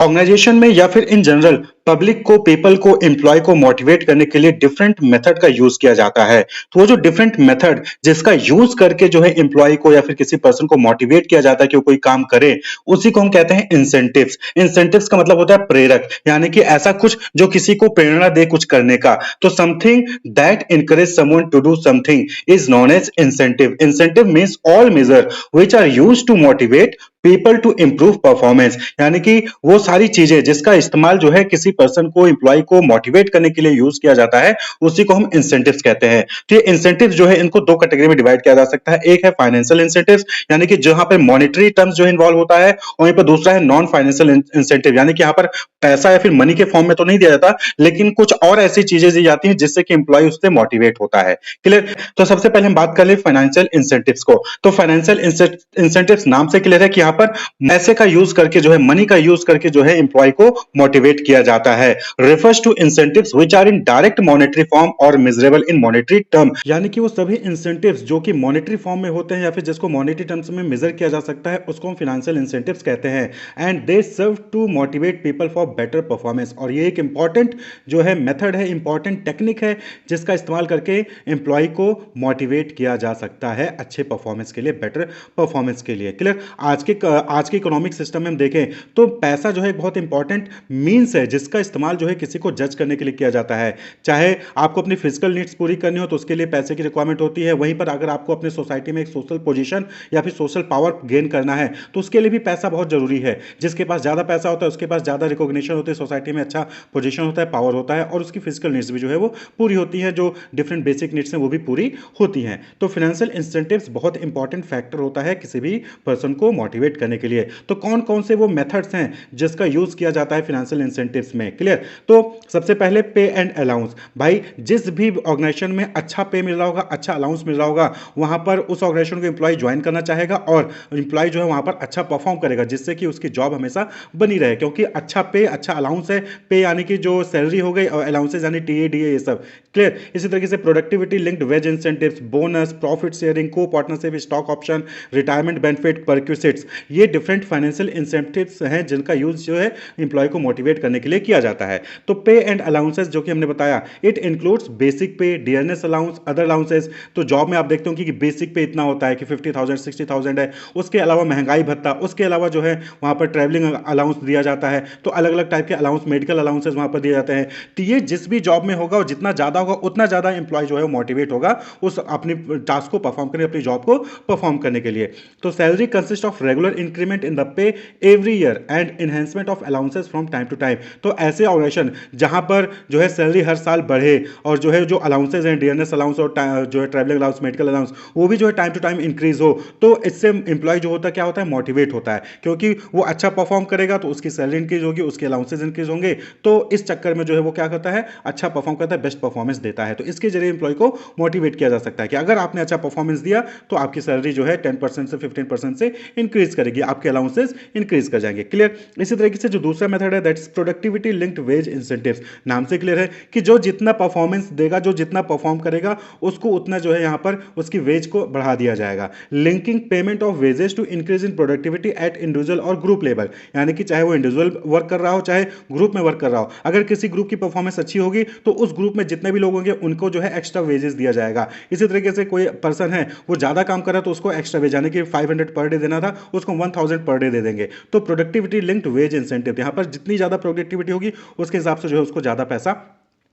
Organisation में या फिर इन जनरल पब्लिक को पीपल को एम्प्लॉय को मोटिवेट करने के लिए डिफरेंट मेथड का यूज किया जाता है। तो वो जो डिफरेंट मेथड जिसका यूज करके जो है एम्प्लॉय को या फिर किसी पर्सन को मोटिवेट किया जाता है कि वो कोई काम करे, उसी को हम कहते हैं इंसेंटिव्स। इंसेंटिव्स का मतलब होता है प्रेरक, यानी कि ऐसा कुछ जो किसी को प्रेरणा दे कुछ करने का। तो something that encourage someone to do something is known as incentive. Incentive means all measure which are use to motivate people to improve performance, यानी कि वो सारी चीजें जिसका इस्तेमाल जो है किसी पर्सन को एम्प्लॉय को मोटिवेट करने के लिए यूज किया जाता है, उसी को हम इंसेंटिव्स कहते हैं। तो ये इंसेंटिव्स जो है इनको दो कैटेगरी में डिवाइड किया जा सकता है। एक है फाइनेंशियल इंसेंटिव्स, यानी कि जहां पर मॉनेटरी टर्म्स जो इन्वॉल्व होता है, और वहीं पर दूसरा है नॉन फाइनेंशियल इंसेंटिव, यानी कि यहाँ पर पैसा या फिर मनी के फॉर्म में तो नहीं दिया जाता, लेकिन कुछ और ऐसी चीजें दी जाती हैं जिससे कि एम्प्लॉय उससे मोटिवेट होता है। क्लियर? तो सबसे पहले हम बात कर ले फाइनेंशियल इंसेंटिव्स को। तो फाइनेंशियल इंसेंटिव्स नाम से क्लियर है कि यहाँ पर पैसे का यूज करके जो है, मनी का यूज करके जो है एम्प्लॉय को मोटिवेट किया जाता है। Refers to incentives which are in direct monetary form और मेजरेबल इन मॉनेटरी टर्म, यानी कि वो सभी इंसेंटिव्स जो कि मॉनेटरी फॉर्म में होते हैं या फिर जिसको मॉनेटरी टर्म्स में मेजर किया जा सकता है, उसको हम फाइनेंशियल इंसेंटिव्स कहते हैं। And they serve to motivate people for better performance. और ये एक इंपॉर्टेंट जो है मेथड है, इंपॉर्टेंट टेक्निक है, जिसका इस्तेमाल करके एम्प्लॉय को मोटिवेट किया जा सकता है अच्छे परफॉर्मेंस के लिए, बेटर परफॉर्मेंस के लिए। क्लियर? आज के इकोनॉमिक सिस्टम में हम देखें तो पैसा जो है एक बहुत इंपॉर्टेंट मींस है जिसका इस्तेमाल जो है किसी को जज करने के लिए किया जाता है। चाहे आपको अपनी फिजिकल नीड्स पूरी करनी हो तो उसके लिए पैसे की रिक्वायरमेंट होती है, वहीं पर अगर आपको अपने सोसाइटी में एक सोशल पोजीशन या फिर सोशल पावर गेन करना है तो उसके लिए भी पैसा बहुत जरूरी है। जिसके पास ज़्यादा पैसा होता है उसके पास ज़्यादा रिकॉग्निशन होती है सोसाइटी में, अच्छा पोजीशन होता है, पावर होता है, और उसकी फिजिकल नीड्स भी जो है वो पूरी होती है, जो डिफरेंट बेसिक नीड्स हैं वो भी पूरी होती हैं। तो फाइनेंशियल इंसेंटिव्स बहुत इंपॉर्टेंट फैक्टर होता है किसी भी पर्सन को मोटिवेट करने के लिए। तो कौन कौन से वो मेथड्स हैं जिसका यूज किया जाता है फाइनेंशियल इंसेंटिव्स में? क्लियर? तो सबसे पहले पे एंड अलाउंस। भाई जिस भी ऑर्गेनाइजेशन में अच्छा पे मिल रहा होगा, अच्छा अलाउंस मिल रहा होगा, वहां पर उस ऑर्गेनाइजेशन को एम्प्लॉय ज्वाइन करना चाहेगा और एम्प्लॉय जो है वहां पर अच्छा परफॉर्म करेगा, जिससे कि उसकी जॉब हमेशा बनी रहे, क्योंकि अच्छा पे, अच्छा अलाउंस है। पे यानी कि जो सैलरी हो गई, और अलाउंसेज यानी टीए डीए ये सब। क्लियर? इसी तरीके से productivity linked wage incentives, bonus, profit sharing, co partnership, stock option, retirement benefit, perquisites, ये डिफरेंट फाइनेंशियल इंसेंटिव्स हैं जिनका यूज जो है एम्प्लॉय को मोटिवेट करने के लिए किया जाता है। तो पे एंड अलाउंसेस जो कि हमने बताया, इट इंक्लूड्स बेसिक पे, डियरनेस अलाउंस, अदर अलाउंसेस। तो जॉब में आप देखते हो कि बेसिक पे इतना होता है कि 50,000 60,000 है, उसके अलावा महंगाई भत्ता, उसके अलावा जो है वहां पर ट्रैवलिंग अलाउंस दिया जाता है। तो अलग अलग टाइप के अलाउंस, मेडिकल अलाउंसेस वहां पर दिए जाते हैं। तो ये जिस भी जॉब में होगा और जितना ज्यादा होगा उतना ज्यादा एम्प्लॉय जो है मोटिवेट होगा उस अपनी टास्क को परफॉर्म करने, अपनी जॉब को परफॉर्म करने के लिए। तो salary consist of regular increment in the pay every year and enhancement of allowances from time to time. तो ऐसे ऑर्गेनाइजेशन जहां पर जो है सैलरी हर साल बढ़े, और जो है जो अलाउंसेस हैं, डीएनएस अलाउंस और जो है ट्रैवलिंग अलाउंस, मेडिकल अलाउंस, वो भी जो है टाइम टू टाइम इंक्रीज हो, तो इससे एम्प्लॉय जो होता है क्या होता है, मोटिवेट होता है, क्योंकि वो अच्छा परफॉर्म करेगा तो उसकी सैलरी इंक्रीज होगी, उसके अलाउंसेस इंक्रीज होंगे। तो इस चक्कर में जो है वो क्या करता है, अच्छा परफॉर्म करता है, बेस्ट परफॉर्मेंस देता है। तो इसके जरिए एम्प्लॉय को मोटिवेट किया जा सकता है कि अगर आपने अच्छा परफॉर्मेंस दिया तो आपकी सैलरी जो है 10% से 15% से इंक्रीज करेगी, आपके अलाउंसेस इंक्रीज कर जाएंगे। क्लियर? इसी तरीके से जो दूसरा मेथड है that is productivity linked wage incentives. नाम से क्लियर है कि जो जितना परफॉर्मेंस देगा, जो जितना परफॉर्म करेगा, उसको उतना जो है यहां पर उसकी वेज को बढ़ा दिया जाएगा। Linking payment of wages to increase in productivity at individual और ग्रुप लेवल, यानी कि चाहे वो इंडिविजुअल वर्क कर रहा हो चाहे ग्रुप में वर्क कर रहा हो, अगर किसी ग्रुप की परफॉर्मेंस अच्छी होगी तो उस ग्रुप में जितने भी लोग होंगे उनको जो है एक्स्ट्रा वेजेस दिया जाएगा। इसी तरीके से कोई पर्सन है वो ज्यादा काम कर रहा है तो उसको एक्स्ट्रा वेज, यानी कि 500 पर डे देना था उसको 1000 पर डे दे देंगे। तो प्रोडक्टिविटी लिंक्ड वेज इंसेंटिव, यहां पर जितनी ज्यादा प्रोडक्टिविटी होगी उसके हिसाब से जो है उसको ज्यादा पैसा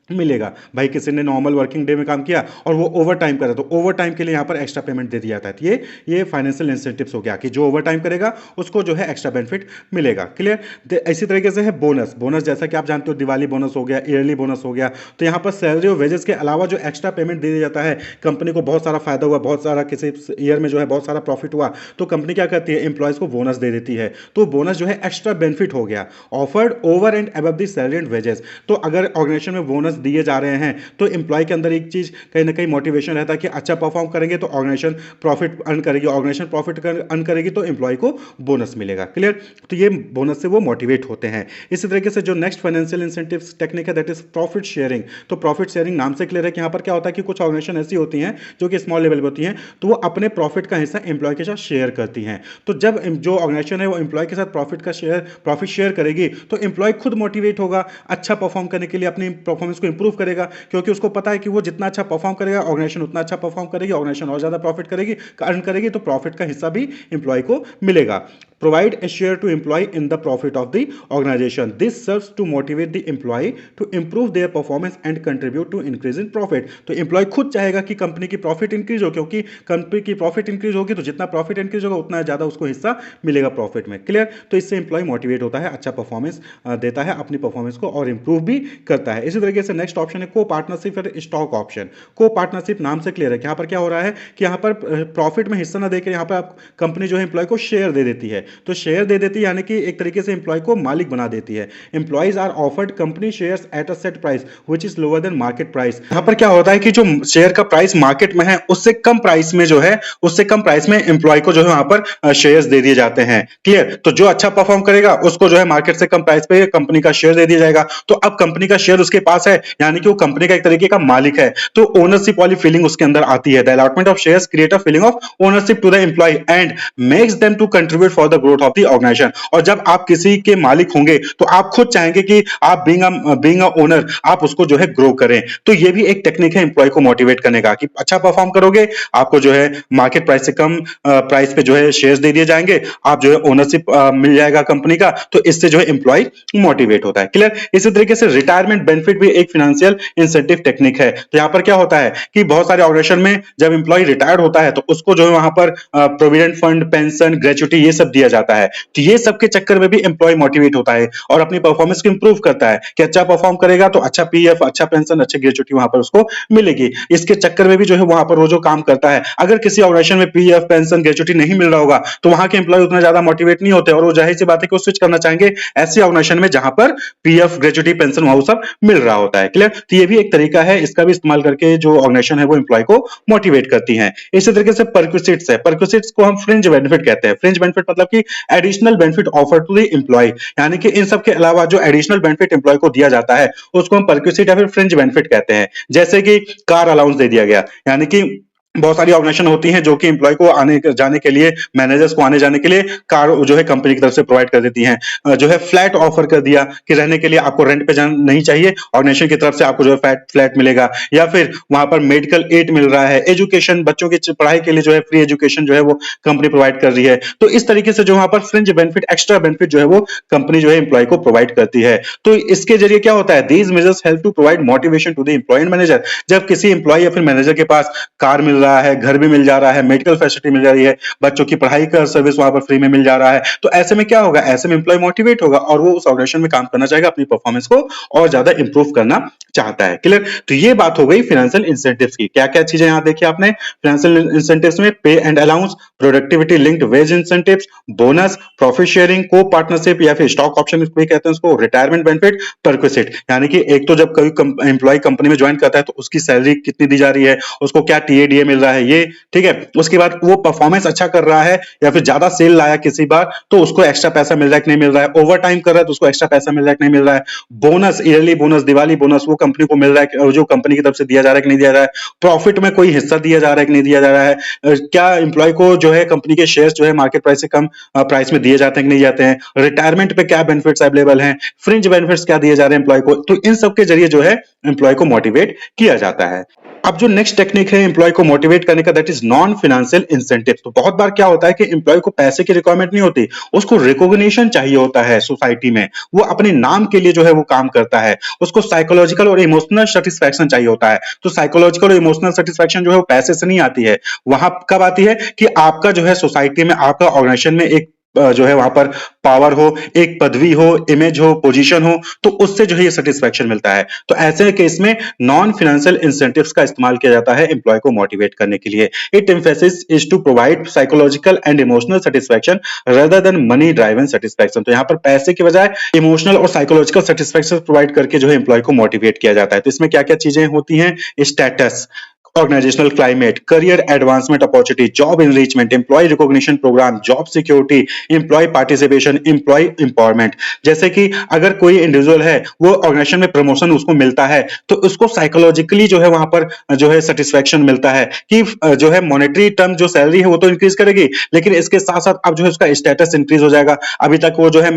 मिलेगा। भाई किसी ने नॉर्मल वर्किंग डे में काम किया और वो ओवर टाइम करा तो ओवर टाइम के लिए यहां पर एक्स्ट्रा पेमेंट दे दिया जाता है। ये फाइनेंशियल इंसेंटिव्स हो गया कि जो ओवर टाइम करेगा उसको जो है एक्स्ट्रा बेनिफिट मिलेगा। क्लियर? इसी तरीके से है बोनस। बोनस जैसा कि आप जानते हो दिवाली बोनस हो गया, ईयरली बोनस हो गया। तो यहां पर सैलरी और वेजेस के अलावा जो एक्स्ट्रा पेमेंट दे दिया जाता है, कंपनी को बहुत सारा फायदा हुआ, बहुत सारा किसी ईयर में जो है बहुत सारा प्रॉफिट हुआ, तो कंपनी क्या करती है, एम्प्लॉयज को बोनस दे देती है। तो बोनस जो है एक्स्ट्रा बेनिफिट हो गया, offered over and above the salary and wages. तो अगर ऑर्गेनाइजेशन में बोनस दिए जा रहे हैं, तो एम्प्लॉय के अंदर एक चीज कहीं ना कहीं मोटिवेशन रहता है कि अच्छा परफॉर्म करेंगे तो ऑर्गेनाइजेशन प्रॉफिट अर्न करेगी, ऑर्गेनाइजेशन प्रॉफिट अर्न करेगी तो एम्प्लॉय को बोनस मिलेगा। क्लियर? तो ये बोनस से वो मोटिवेट होते हैं। इसी तरीके से जो नेक्स्ट फाइनेंशियल इंसेंटिव टेक्निक है दैट इज प्रॉफिट शेयरिंग। तो प्रॉफिट शेयरिंग नाम से क्लियर है कि यहाँ पर क्या होता है कि कुछ ऑर्गेनाइजेशन ऐसी होती हैं जो कि स्मॉल लेवल पर होती हैं, तो वो अपने प्रॉफिट का हिस्सा एम्प्लॉय के साथ शेयर करती हैं। तो जब जो ऑर्गेनाइजेशन है वो एम्प्लॉय के साथ प्रॉफिट शेयर करेगी तो एम्प्लॉय खुद मोटिवेट होगा अच्छा परफॉर्म करने के लिए, अपनी परफॉर्मेंस को इंप्रूव करेगा, क्योंकि उसको पता है कि वो जितना अच्छा परफॉर्म करेगा ऑर्गेनाइजेशन उतना अच्छा परफॉर्म करेगी, ऑर्गेनाइजेशन और ज्यादा प्रॉफिट करेगी, अर्न करेगी, तो प्रॉफिट का हिस्सा भी एम्प्लॉय को मिलेगा। Provide a share to employee in the profit of the organization. This serves to motivate the employee to improve their performance and contribute to increase in profit. तो employ खुद चाहेगा कि कंपनी की प्रॉफिट इंक्रीज हो, क्योंकि company की profit increase होगी तो जितना प्रॉफिट इंक्रीज होगा उतना ज्यादा उसको हिस्सा मिलेगा प्रॉफिट में। क्लियर? तो इससे एम्प्लॉय मोटिवेट होता है, अच्छा परफॉर्मेंस देता है, अपनी परफॉर्मेंस को और इंप्रूव भी करता है। इसी तरीके से नेक्स्ट ऑप्शन है को पार्टनरशिप और स्टॉक ऑप्शन। को पार्टनरशिप नाम से क्लियर है कि यहाँ पर क्या हो रहा है कि यहाँ पर प्रॉफिट में हिस्सा ना देकर यहाँ पर कंपनी जो है एम्प्लॉय को शेयर दे देती है। तो शेयर दे देती है यानी कि एक तरीके से एम्प्लॉय को मालिक बना देती है। Employees are offered company shares at a set price which is lower than market price. यहां पर क्या होता है कि जो शेयर का प्राइस मार्केट में है उससे कम प्राइस में जो है, उससे कम प्राइस में एम्प्लॉय को जो है वहां पर शेयर्स दे दिए जाते हैं। क्लियर? तो जो अच्छा परफॉर्म करेगा उसको जो है मार्केट से कम प्राइस पे कंपनी का शेयर दे दिया जाएगा। तो अब कंपनी का शेयर उसके पास है यानी कि वो कंपनी का एक तरीके का मालिक है, तो ओनरशिप वाली फीलिंग उसके अंदर आती है। The allotment of shares create a feeling of ownership to the employee and makes them to contribute for the growth of the organisation. और जब आप किसी के मालिक होंगे तो आप खुद चाहेंगे कि आप बीइंग अ ओनर आप उसको जो है ग्रो करें। तो ये भी एक टेक्निक है एम्प्लॉय को मोटिवेट करने का कि अच्छा परफॉर्म करोगे आपको जो है मार्केट प्राइस से कम प्राइस पे जो है शेयर्स दे दिए जाएंगे, आप जो है ओनरशिप मिल जाएगा कंपनी का, तो इससे जो है एम्प्लॉय मोटिवेट होता है। क्लियर? इसी तरीके से रिटायरमेंट बेनिफिट भी एक फाइनेंशियल इंसेंटिव टेक्निक है। तो यहां पर क्या होता है कि बहुत सारे ऑर्गेनाइजेशन में जब एम्प्लॉय रिटायर्ड होता है तो उसको जो है वहां पर प्रोविडेंट फंड, पेंशन, ग्रेचुटी ये सब दिया जाता है। तो ये सब के चक्कर में भी एम्प्लॉय मोटिवेट होता है और अपनी परफॉर्मेंस को इंप्रूव करता है कि अच्छा परफॉर्म करेगा तो अच्छा पीएफ, अच्छा पेंशन, अच्छी ग्रेचुटी वहां पर उसको मिलेगी। इसके चक्कर में भी जो है वहां पर वो जो काम करता है, अगर किसी ऑर्गेनाइजेशन में पीएफ, पेंशन, ग्रेचुटी नहीं मिल रहा होगा तो वहां के एम्प्लॉय उतना ज्यादा मोटिवेट नहीं होते और वो जाहिर सी बात है कि वो स्विच करना चाहेंगे ऐसी ऑर्गेनाइजेशन में जहां पर पीएफ, ग्रेचुटी, पेंशन वहां सब मिल रहा होता है। क्लियर? तो ये भी एक तरीका है, इसका भी इस्तेमाल करके जो ऑर्गेनाइजेशन है वो एम्प्लॉय को मोटिवेट करती है। इसी तरीके से परक्विसिट्स है। परक्विसिट्स को हम फ्रिंज बेनिफिट कहते हैं। फ्रिंज बेनिफिट मतलब कि additional benefit offer to the employee, यानी कि इन सब के अलावा जो एडिशनल बेनिफिट एम्प्लॉय को दिया जाता है उसको हम परक्विसिट या फिर फ्रिंज बेनिफिट कहते हैं। जैसे कि कार अलाउंस दे दिया गया, यानी कि बहुत सारी ऑर्गेनाइजेशन होती हैं जो कि एम्प्लॉय को आने जाने के लिए, मैनेजर्स को आने जाने के लिए कार जो है कंपनी की तरफ से प्रोवाइड कर देती हैं। जो है फ्लैट ऑफर कर दिया कि रहने के लिए आपको रेंट पे जाना नहीं चाहिए, ऑर्गेनाइजेशन की तरफ से आपको जो है फ्लैट मिलेगा, या फिर वहां पर मेडिकल एड मिल रहा है, एजुकेशन बच्चों की पढ़ाई के लिए जो है फ्री एजुकेशन जो है वो कंपनी प्रोवाइड कर रही है। तो इस तरीके से जो वहां पर फ्रिंज बेनिफिट, एक्स्ट्रा बेनिफिट जो है वो कंपनी जो है एम्प्लॉय को प्रोवाइड करती है। तो इसके जरिए क्या होता है, these measures help to provide motivation to the employee and manager. जब किसी एम्प्लॉय या फिर मैनेजर के पास कार मिल रहा है, घर भी मिल जा रहा है, मेडिकल फैसिलिटी मिल जा रही है, बच्चों की पढ़ाई का सर्विस वहां पर फ्री में मिल जा रहा है, तो ऐसे में क्या होगा, ऐसे में एम्प्लॉय मोटिवेट होगा और वो उस ऑर्गेनाइजेशन में काम करना चाहेगा, अपनी परफॉर्मेंस को और ज्यादा इंप्रूव करना चाहता है। क्लियर? तो ये बात हो गई फाइनेंशियल इंसेंटिव्स की। क्या क्या चीजें यहां देखी आपने फाइनेंशियल इंसेंटिव्स में? Pay and allowance, productivity linked wage incentives, bonus, profit sharing, co partnership या फिर स्टॉक ऑप्शन भी कहते हैं उसको, रिटायरमेंट बेनिफिट, परक्विसिट। यानी कि एक तो जब कोई एम्प्लॉय कंपनी में ज्वाइन करता है तो उसकी सैलरी कितनी दी जा रही है, उसको क्या टीएडीए मिल रहा है, ये ठीक है। उसके बाद वो परफॉर्मेंस अच्छा कर रहा है या फिर ज्यादा सेल लाया किसी बार तो उसको एक्स्ट्रा पैसा मिल रहा है कि नहीं मिल रहा है, ओवर टाइम कर रहा है तो उसको एक्स्ट्रा पैसा मिल रहा है कि नहीं मिल रहा है, bonus, yearly bonus, Diwali bonus वो कंपनी को मिल रहा है, जो कंपनी की तरफ से दिया जा रहा है कि नहीं दिया जा रहा है, प्रॉफिट में कोई हिस्सा दिया जा रहा है कि नहीं दिया जा रहा है, क्या एम्प्लॉय को जो है कंपनी के शेयर्स जो है मार्केट प्राइस से कम प्राइस में दिए जाते हैं कि नहीं जाते हैं, रिटायरमेंट पे क्या बेनिफिट्स अवेलेबल हैं, फ्रिंज बेनिफिट्स क्या दिए जा रहे हैं एम्प्लॉय को। तो इन सब के जरिए जो है एम्प्लॉय को मोटिवेट किया जाता है। अब जो नेक्स्ट टेक्निक है एम्प्लॉय को मोटिवेट करने का, that is non financial incentive. तो बहुत बार क्या होता है कि एम्प्लॉय को पैसे की रिक्वायरमेंट नहीं होती, उसको रिकॉग्निशन चाहिए होता है सोसाइटी में, वो अपने नाम के लिए जो है वो काम करता है, उसको साइकोलॉजिकल और इमोशनल सेटिस्फैक्शन चाहिए होता है। तो साइकोलॉजिकल और इमोशनल सेटिस्फैक्शन जो है वो पैसे से नहीं आती है, वहां कब आती है कि आपका जो है सोसाइटी में, आपका ऑर्गेनाइजेशन में एक जो है वहां पर पावर हो, एक पदवी हो, इमेज हो, पोजीशन हो, तो उससे जो है ये सेटिस्फेक्शन मिलता है। तो ऐसे केस में नॉन फाइनेंशियल इंसेंटिव्स का इस्तेमाल किया जाता है एम्प्लॉय को मोटिवेट करने के लिए। It emphasis is to provide psychological and emotional satisfaction rather than money driven satisfaction. तो यहाँ पर पैसे की बजाय इमोशनल और साइकोलॉजिकल सेटिस्फेक्शन प्रोवाइड करके जो है एम्प्लॉय को मोटिवेट किया जाता है। तो इसमें क्या क्या चीजें होती हैं? Status, organizational climate, career advancement opportunity, job enrichment, employee recognition program, job security, employee participation, employee empowerment। जैसे कि अगर कोई इंडिविजुअल है वो ऑर्गेनाइजेशन में प्रमोशन उसको मिलता है तो उसको साइकोलॉजिकली जो है वहां पर जो है सेटिस्फेक्शन मिलता है कि जो है मॉनेटरी टर्म जो सैलरी है वो तो इंक्रीज करेगी, लेकिन इसके साथ साथ अब जो है उसका स्टेटस इंक्रीज हो जाएगा। अभी तक वो जो है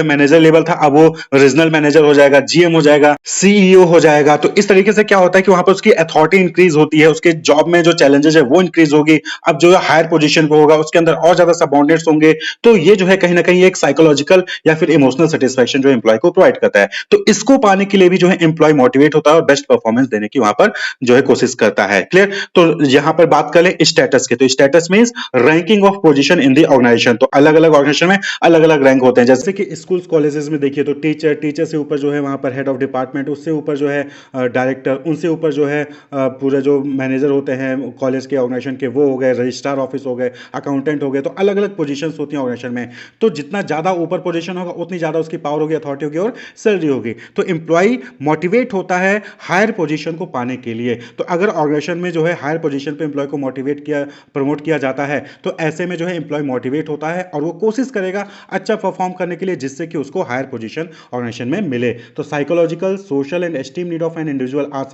मैनेजर लेवल था, अब वो रीजनल मैनेजर हो जाएगा, जीएम हो जाएगा, सीईओ हो जाएगा। तो इस तरीके से क्या होता है कि वहां पर उसकी अथॉरिटी इंक्रीज होती है, उसके जॉब में जो चैलेंजेस है वो इंक्रीज होगी। अब जो है हायर पोजीशन पे होगा, उसके अंदर और ज्यादा सबऑर्डिनेट्स होंगे। तो ये जो है कहीं ना कहीं एक साइकोलॉजिकल या फिर इमोशनल सेटिस्फेक्शन जो एम्प्लॉय को प्रोवाइड करता है। तो इसको पाने के लिए भी जो है एम्प्लॉय मोटिवेट होता है और बेस्ट परफॉर्मेंस देने की वहां पर जो है कोशिश करता है। क्लियर? तो यहां पर बात करें स्टेटस की, तो status means ranking of position in the organisation. तो अलग अलग ऑर्गेनाइजेशन में अलग अलग रैंक होते हैं। जैसे कि स्कूल्स कॉलेजेस में देखिए तो टीचर, टीचर से ऊपर जो है वहां पर हेड ऑफ डिपार्टमेंट, उससे ऊपर जो है डायरेक्टर, उनसे ऊपर जो है पूरे जो मैनेजर होते हैं कॉलेज के ऑर्गेनाइजेशन के वो हो गए, रजिस्ट्रार ऑफिस हो गए, अकाउंटेंट हो गए। तो अलग अलग पोजीशंस होती हैं ऑर्गेनाइजेशन में। तो जितना ज़्यादा ऊपर पोजीशन होगा उतनी ज़्यादा उसकी पावर होगी, अथॉरिटी होगी और सैलरी होगी। तो एम्प्लॉय मोटिवेट होता है हायर पोजीशन को पाने के लिए। तो अगर ऑर्गेनाइजेशन में जो है हायर पोजीशन पे एम्प्लॉय को मोटिवेट किया, प्रमोट किया जाता है, तो ऐसे में जो है एम्प्लॉय मोटिवेट होता है और वो कोशिश करेगा अच्छा परफॉर्म करने के लिए, जिससे कि उसको हायर पोजीशन ऑर्गेनाइजेशन में मिले। तो psychological, social and esteem need of an individual are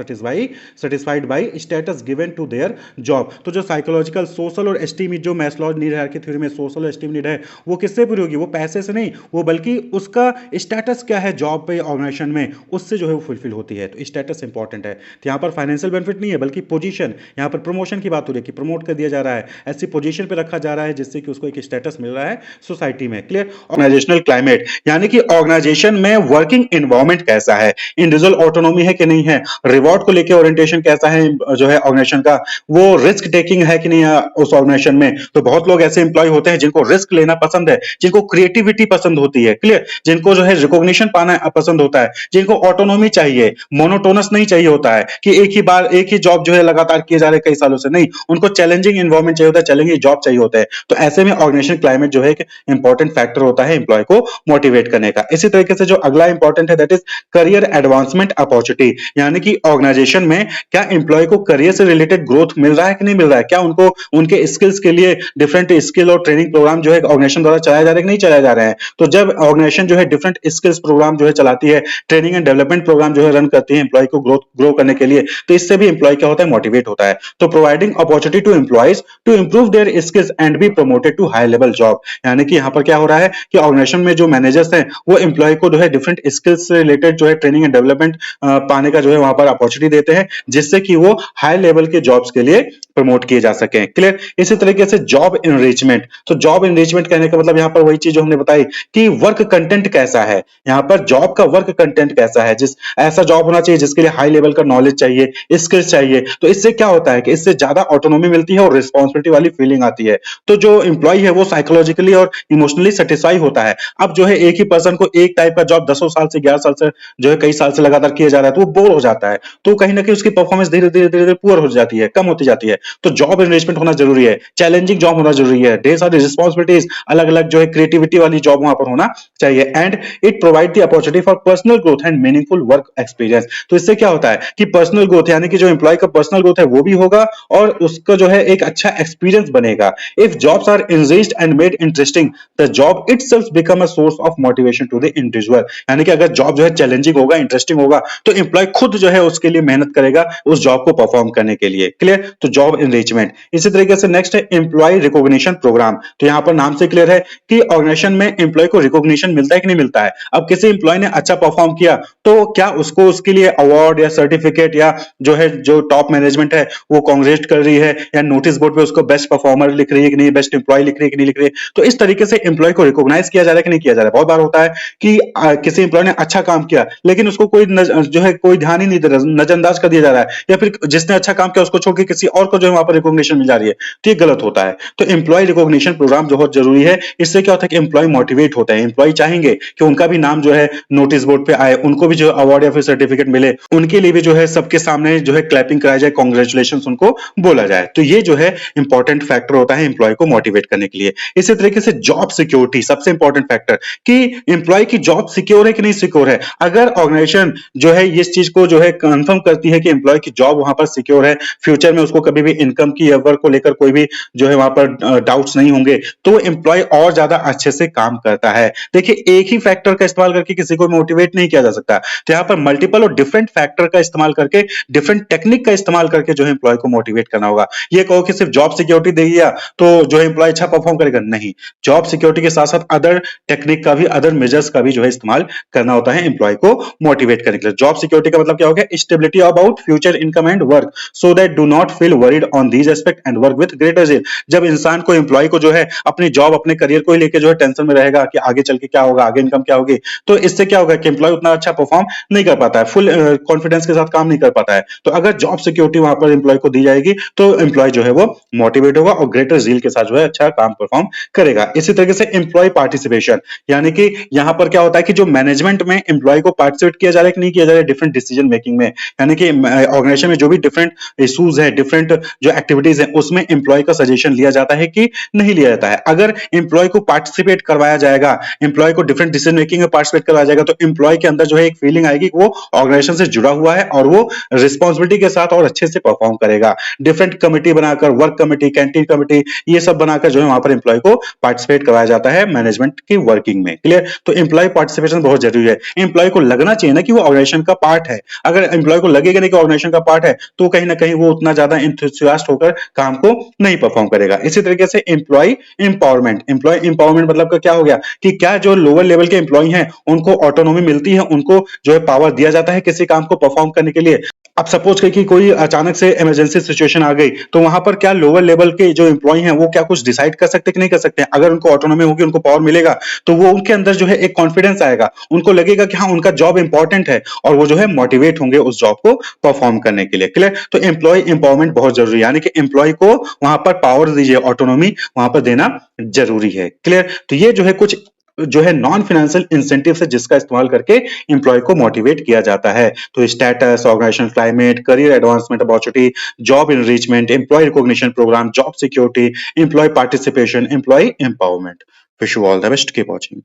satisfied by status given to their job। तो जो साइकोलॉजिकल, सोशल और एस्टीम जो मैस्लो नीड हायरार्की थ्योरी में सोशल एस्टीम नीड है वो किससे पूरी होगी? वो पैसे से नहीं, वो बल्कि उसका स्टेटस क्या है जॉब पे ऑर्गेनाइजेशन में, उससे जो है वो फुलफिल होती है। तो स्टेटस इंपॉर्टेंट है। तो यहाँ पर फाइनेंशियल बेनिफिट नहीं है बल्कि पोजीशन, यहाँ पर प्रमोशन की बात हो रही है कि प्रमोट कर दिया जा रहा है, ऐसी पोजीशन पे रखा जा रहा है जिससे कि उसको एक स्टेटस मिल रहा है सोसाइटी में। क्लियर? ऑर्गेनाइजेशनल क्लाइमेट यानी कि ऑर्गेनाइजेशन में वर्किंग एनवायरनमेंट कैसा है, इंडिविजुअल ऑटोनॉमी है कि नहीं है, रिवॉर्ड को लेकर ओरिएंटेशन कैसा है जो है ऑर्गेनाइजेशन का, वो रिस्क टेकिंग है कि नहीं है उस ऑर्गेनाइजेशन में। तो बहुत लोग ऐसे एम्प्लॉय होते हैं जिनको रिस्क लेना पसंद है, जिनको क्रिएटिविटी पसंद होती है। क्लियर? जिनको जो है रिकॉग्निशन पाना पसंद होता है, जिनको ऑटोनॉमी चाहिए, मोनोटोनस नहीं चाहिए होता है कि एक ही बार एक ही जॉब जो है लगातार किए जा रहे कई सालों से, नहीं, उनको चैलेंजिंग एनवायरनमेंट चाहिए होता है, चैलेंजिंग जॉब चाहिए होता है। तो ऐसे में ऑर्गेनाइजेशन क्लाइमेट जो है एक इंपॉर्टेंट फैक्टर होता है एम्प्लॉय को मोटिवेट करने का। इसी तरीके से जो अगला इंपॉर्टेंट है that is career advancement opportunity, यानी कि ऑर्गेनाइजेशन में क्या एम्प्लॉय को करियर से रिलेटेड ग्रोथ मिल रहा है कि नहीं मिल रहा है, क्या उनको उनके स्किल्स के लिए डिफरेंट स्किल और ट्रेनिंग प्रोग्राम जो है ऑर्गेनाइजेशन द्वारा चलाया जा रहा है कि नहीं चलाया जा रहे हैं। तो जब ऑर्गेनाइजेशन जो है डिफरेंट स्किल्स प्रोग्राम जो है चलाती है, ट्रेनिंग एंड डेवलपमेंट प्रोग्राम जो है रन करती है एम्प्लॉय को ग्रो करने के लिए, तो इससे भी एम्प्लॉय क्या होता है? मोटिवेट होता है। तो providing opportunity to employees to improve their skills and be promoted to high level job, यानी कि यहाँ पर क्या हो रहा है कि ऑर्गेनाइजेशन में जो मैनेजर्स हैं वो एम्प्लॉय को जो है डिफरेंट स्किल्स से रिलेटेड जो है ट्रेनिंग एंड डेवलपमेंट पाने का जो है वहां पर अपॉर्चुनिटी देते हैं, जिससे कि वो हाई लेवल के जॉब्स के लिए प्रमोट किए जा सके। क्लियर? इसी तरीके से जॉब इनरिचमेंट, तो जॉब इनरिचमेंट कहने का मतलब यहाँ पर वही चीज जो हमने बताई कि वर्क कंटेंट कैसा है, यहाँ पर जॉब का वर्क कंटेंट कैसा है, जिस ऐसा जॉब होना चाहिए जिसके लिए हाई लेवल का नॉलेज चाहिए, स्किल्स चाहिए। तो इससे क्या होता है कि इससे ज्यादा ऑटोनॉमी मिलती है और रिस्पॉन्सिबिलिटी वाली फीलिंग आती है। तो जो एम्प्लॉय है वो साइकोलॉजिकली और इमोशनली सेटिस्फाई होता है। अब जो है एक ही पर्सन को एक टाइप का जॉब 10 साल से 11 साल से जो है कई साल से लगातार किया जा रहा है तो वो बोर हो जाता है, तो कहीं ना कहीं उसकी परफॉर्मेंस धीरे धीरे धीरे धीरे पुअर हो जाती है, कम होती जाती है। तो जॉब एनरिचमेंट होना जरूरी है, चैलेंजिंग जॉब होना जरूरी है, ढेर सारी रिस्पॉन्सिबिलिटीज, अलग अलग जो है क्रिएटिविटी वाली जॉब वहां पर होना चाहिए। And it provide the opportunity for personal growth and meaningful work experience. तो इससे क्या होता है कि पर्सनल ग्रोथ यानी कि जो एम्प्लॉय का पर्सनल ग्रोथ है वो भी होगा और उसका जो है एक अच्छा एक्सपीरियंस बनेगा। If jobs are enriched and made interesting, the job itself become a source of motivation to the individual। यानी कि अगर जॉब जो है चैलेंजिंग होगा, इंटरेस्टिंग होगा, तो एम्प्लॉय खुद जो है उसके लिए मेहनत करेगा उस जॉब को परफॉर्म करने के लिए। क्लियर? तो जॉब एनरिचमेंट। इसी तरीके से नेक्स्ट है एम्प्लॉय रिकॉग्निशन प्रोग्राम। तो यहां पर नाम से क्लियर है कि ऑर्गेनाइजेशन में एम्प्लॉय को रिकॉग्निशन मिलता है कि नहीं मिलता है। अब किसी एम्प्लॉय ने अच्छा परफॉर्म किया तो क्या उसको उसके लिए अवार्ड या सर्टिफिकेट या जो है जो टॉप मैनेजमेंट है वो कांग्रेचुलेट कर रही है या नोटिस बोर्ड पे उसको बेस्ट परफॉर्मर लिख रही है कि नहीं, बेस्ट एम्प्लॉय लिख रही है कि नहीं लिख रही है। तो इस तरीके से एम्प्लॉय को रिकॉग्नाइज किया जा रहा है कि नहीं किया जा रहा है। बहुत बार होता है कि किसी एम्प्लॉय ने अच्छा काम किया लेकिन उसको कोई जो है कोई ध्यान ही नहीं दे रहा, नजरअंदाज कर दिया जा रहा है, या फिर जिसने अच्छा काम किया उसको छोड़ के किसी और को जो है वहां पर रिकॉग्निशन मिल जा रही है। तो ये गलत होता है। तो एम्प्लॉय रिकॉग्निशन प्रोग्राम बहुत जरूरी है। इससे क्या होता है कि एम्प्लॉय मोटिवेट होता है, एम्प्लॉय चाहेंगे कि उनका भी नाम जो है नोटिस बोर्ड पे आए, उनको भी जो अवार्ड या फिर सर्टिफिकेट मिले, उनके लिए भी जो है सबके सामने जो है क्लैपिंग कराया जाए, कांग्रेचुलेशन उनको बोला जाए। तो ये जो है इंपॉर्टेंट फैक्टर होता है एम्प्लॉय को मोटिवेट करने के लिए। इसी तरीके से जॉब सिक्योरिटी सबसे इंपॉर्टेंट फैक्टर कि एम्प्लॉय की जॉब सिक्योर है कि नहीं सिक्योर है। अगर ऑर्गेनाइजेशन जो है इस चीज को जो है कंफर्म करती है कि एम्प्लॉय की जॉब वहां पर सिक्योर है, फ्यूचर में उसको कभी भी इनकम की या वर्क को लेकर कोई भी जो है वहां पर डाउट्स नहीं होंगे, तो एम्प्लॉय और ज्यादा अच्छे से काम करता है। देखिए एक ही फैक्टर का इस्तेमाल करके किसी को मोटिवेट नहीं किया जा सकता, तो यहाँ पर मल्टीपल और डिफरेंट फैक्टर का इस्तेमाल करके, डिफरेंट टेक्निक का इस्तेमाल करके जो है एम्प्लॉय को मोटिवेट करना होगा। ये कहो कि सिर्फ जॉब सिक्योरिटी दे दिया तो जो है एम्प्लॉय अच्छा परफॉर्म करेगा, नहीं। जॉब सिक्योरिटी के साथ साथ अदर टेक्निक का भी, अदर मेजर्स का भी जो है इस्तेमाल करना होता है एम्प्लॉय को मोटिवेट करने के लिए। जॉब सिक्योरिटी का मतलब क्या हो गया, stability about future income and work so that do not feel worried on these aspect and work with greater zeal. जब इंसान को, एम्प्लॉय को जो है अपनी जॉब, अपने करियर को लेकर जो है टेंशन में रहेगा कि आगे चल के क्या होगा, आगे इनकम क्या होगी, तो इससे क्या होगा कि एम्प्लॉय उतना अच्छा परफॉर्म नहीं कर पाता है, फुल कॉन्फिडेंस के साथ काम नहीं कर पाता है। तो अगर जॉब सिक्योरिटी वहां पर एम्प्लॉय को दी जाएगी तो एम्प्लॉय जो है वो मोटिवेट होगा और ग्रेटर जील के साथ जो है अच्छा काम परफॉर्म करेगा। इसी तरीके से एम्प्लॉय पार्टिसिपेशन, यानी कि यहां पर क्या होता है कि जो मैनेजमेंट में एम्प्लॉय को पार्टिसिपेट किया जा रहा है कि नहीं किया जा रहा है डिफरेंट डिसीजन मेकिंग में, यानी कि ऑर्गेनाइजेशन में जो भी डिफरेंट इश्यूज है, डिफरेंट जो एक्टिविटीज है, उसमें एम्प्लॉय का सजेशन लिया जाता है कि नहीं लिया जाता है। अगर एम्प्लॉय को पार्टिसिपेट करवाया जाएगा, एम्प्लॉय को डिफरेंट डिसीजन मेकिंग में पार्टिसिपेट करवाया जाएगा, तो एम्प्लॉय के अंदर जो है एक फीलिंग आएगी कि वो ऑर्गेनाइजेशन से जुड़ा हुआ है और वो रिस्पॉन्सिबिलिटी के साथ और अच्छे से परफॉर्म करेगा। डिफरेंट कमिटी बनाकर, वर्क कमिटी, कैंटीन कमिटी, ये सब बनाकर जो है वहां पर एम्प्लॉय को पार्टिसिपेट करवाया जाता है मैनेजमेंट की वर्किंग में। क्लियर? तो एम्प्लॉय पार्टिसिपेशन बहुत जरूरी है। एम्प्लॉय को लगना चाहिए ना कि वो ऑर्गेनाइजेशन का पार्ट है। अगर एम्प्लॉय को लगेगा नहीं कि ऑर्गेनाइजेशन का पार्ट है, तो कहीं ना कहीं वो उतना ज्यादा इंथुसियास्ट होकर काम को नहीं परफॉर्म करेगा। इसी तरीके से एम्प्लॉय एम्पावरमेंट, एम्प्लॉय एम्पावरमेंट मतलब का क्या हो गया कि क्या जो लोअर लेवल के एम्प्लॉय हैं उनको ऑटोनॉमी मिलती है, उनको जो है पावर दिया जाता है किसी काम को परफॉर्म करने के लिए। अब सपोज करिए कि कोई अचानक से इमरजेंसी सिचुएशन आ गई, तो वहां पर क्या लोअर लेवल के जो एम्प्लॉय हैं वो क्या कुछ डिसाइड कर सकते कि नहीं कर सकते? अगर उनको ऑटोनॉमी होगी, उनको पावर मिलेगा, तो वो उनके अंदर जो है एक कॉन्फिडेंस आएगा, उनको लगेगा कि हाँ उनका जॉब इंपॉर्टेंट है और वो जो है मोटिवेट होंगे उस जॉब को परफॉर्म करने के लिए। क्लियर? तो एम्प्लॉय एम्पावरमेंट बहुत जरूरी है, यानी कि एम्प्लॉय को वहां पर पावर दीजिए, ऑटोनॉमी वहां पर देना जरूरी है। क्लियर? तो ये जो है कुछ जो है नॉन फाइनेंशियल इंसेंटिव है जिसका इस्तेमाल करके एम्प्लॉय को मोटिवेट किया जाता है। तो status, organisation climate, career advancement opportunity, job enrichment, employee recognition programme, job security, employee participation, employee empowerment. Wish you all the best, keep watching.